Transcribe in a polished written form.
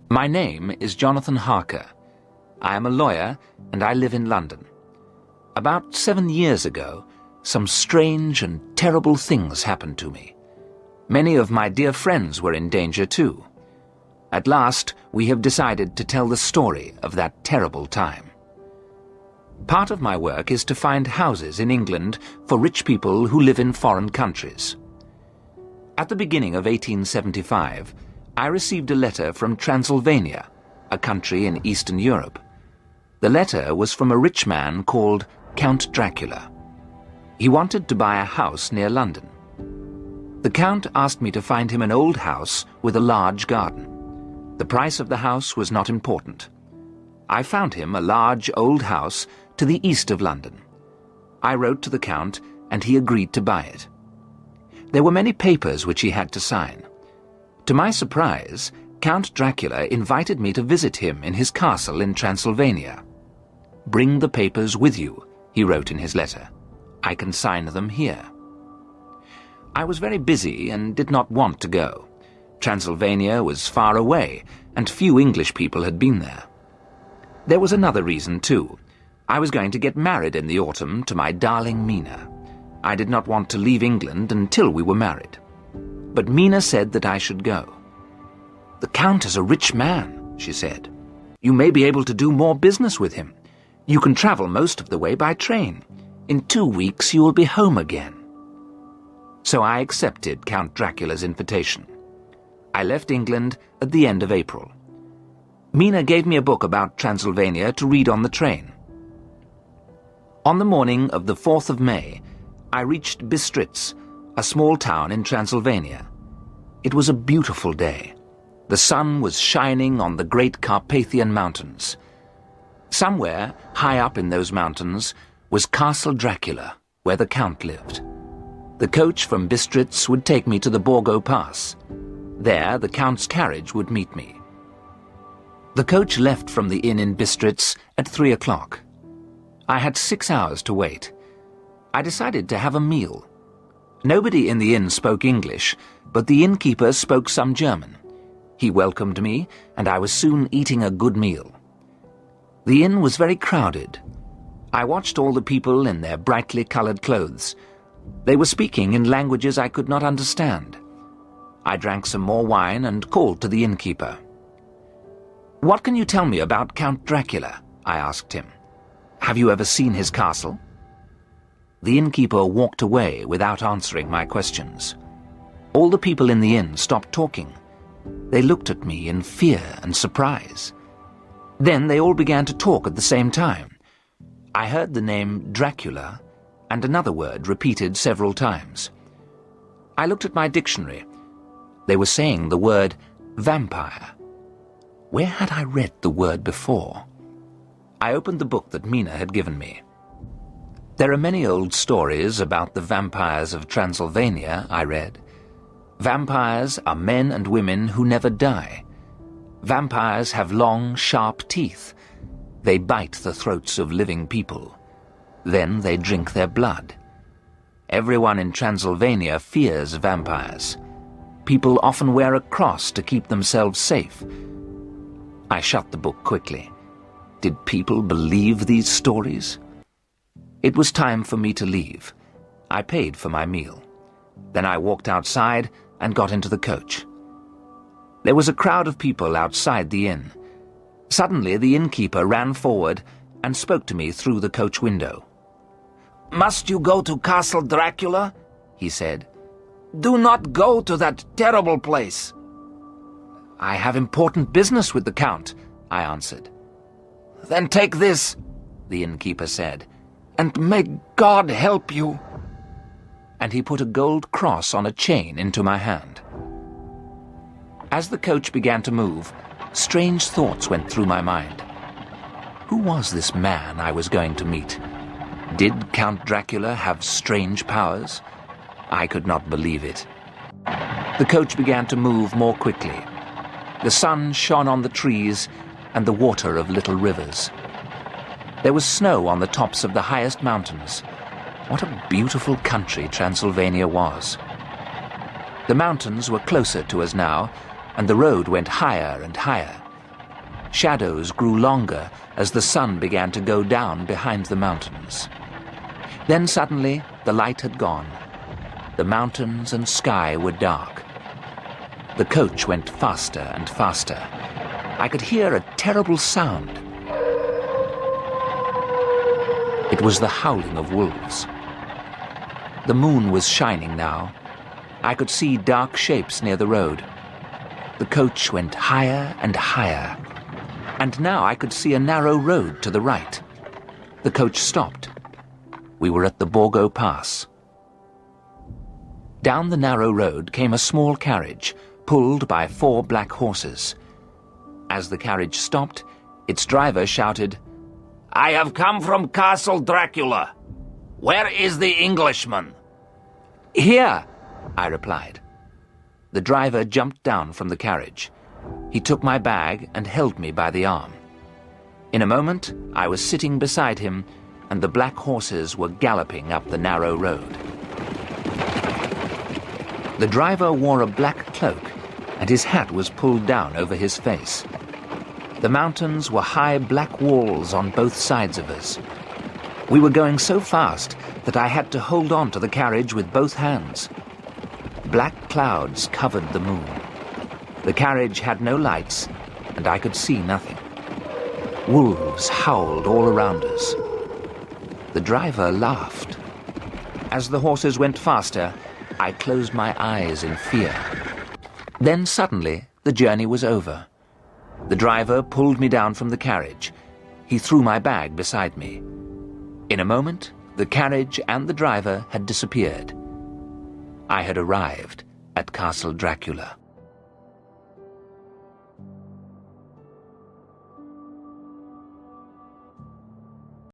My name is Jonathan Harker. I am a lawyer and I live in London. About 7 years ago, some strange and terrible things happened to me. Many of my dear friends were in danger too. At last, we have decided to tell the story of that terrible time. Part of my work is to find houses in England for rich people who live in foreign countries. At the beginning of 1875, I received a letter from Transylvania, a country in Eastern Europe. The letter was from a rich man called Count Dracula. He wanted to buy a house near London. The Count asked me to find him an old house with a large garden. The price of the house was not important. I found him a large old house to the east of London. I wrote to the Count and he agreed to buy it. There were many papers which he had to sign. To my surprise, Count Dracula invited me to visit him in his castle in Transylvania. "Bring the papers with you," he wrote in his letter. "I can sign them here." I was very busy and did not want to go. Transylvania was far away, and few English people had been there. There was another reason, too. I was going to get married in the autumn to my darling Mina. I did not want to leave England until we were married. But Mina said that I should go. "The Count is a rich man," she said. "You may be able to do more business with him. You can travel most of the way by train. In 2 weeks you will be home again." So I accepted Count Dracula's invitation. I left England at the end of April. Mina gave me a book about Transylvania to read on the train. On the morning of the 4th of May, I reached Bistritz, a small town in Transylvania. It was a beautiful day. The sun was shining on the great Carpathian Mountains. Somewhere, high up in those mountains, was Castle Dracula, where the Count lived. The coach from Bistritz would take me to the Borgo Pass. There, the Count's carriage would meet me. The coach left from the inn in Bistritz at 3 o'clock. I had 6 hours to wait. I decided to have a meal. Nobody in the inn spoke English, but the innkeeper spoke some German. He welcomed me, and I was soon eating a good meal. The inn was very crowded. I watched all the people in their brightly colored clothes. They were speaking in languages I could not understand. I drank some more wine and called to the innkeeper. "What can you tell me about Count Dracula?" I asked him. "Have you ever seen his castle?" The innkeeper walked away without answering my questions. All the people in the inn stopped talking. They looked at me in fear and surprise. Then they all began to talk at the same time. I heard the name Dracula and another word repeated several times. I looked at my dictionary. They were saying the word vampire. Where had I read the word before? I opened the book that Mina had given me. "There are many old stories about the vampires of Transylvania," I read. "Vampires are men and women who never die. Vampires have long, sharp teeth. They bite the throats of living people. Then they drink their blood. Everyone in Transylvania fears vampires. People often wear a cross to keep themselves safe." I shut the book quickly. Did people believe these stories? It was time for me to leave. I paid for my meal. Then I walked outside and got into the coach. There was a crowd of people outside the inn. Suddenly the innkeeper ran forward and spoke to me through the coach window. "Must you go to Castle Dracula?" he said. "Do not go to that terrible place." "I have important business with the Count," I answered. "Then take this," the innkeeper said, "and may God help you." And he put a gold cross on a chain into my hand. As the coach began to move, strange thoughts went through my mind. Who was this man I was going to meet? Did Count Dracula have strange powers? I could not believe it. The coach began to move more quickly. The sun shone on the trees and the water of little rivers. There was snow on the tops of the highest mountains. What a beautiful country Transylvania was. The mountains were closer to us now, and the road went higher and higher. Shadows grew longer as the sun began to go down behind the mountains. Then suddenly, the light had gone. The mountains and sky were dark. The coach went faster and faster. I could hear a terrible sound. It was the howling of wolves. The moon was shining now. I could see dark shapes near the road. The coach went higher and higher. And now I could see a narrow road to the right. The coach stopped. We were at the Borgo Pass. Down the narrow road came a small carriage, pulled by 4 black horses. As the carriage stopped, its driver shouted, "I have come from Castle Dracula. Where is the Englishman?" "Here," I replied. The driver jumped down from the carriage. He took my bag and held me by the arm. In a moment, I was sitting beside him, and the black horses were galloping up the narrow road. The driver wore a black cloak, and his hat was pulled down over his face. The mountains were high black walls on both sides of us. We were going so fast that I had to hold on to the carriage with both hands. Black clouds covered the moon. The carriage had no lights, and I could see nothing. Wolves howled all around us. The driver laughed. As the horses went faster, I closed my eyes in fear. Then suddenly, the journey was over. The driver pulled me down from the carriage. He threw my bag beside me. In a moment, the carriage and the driver had disappeared. I had arrived at Castle Dracula.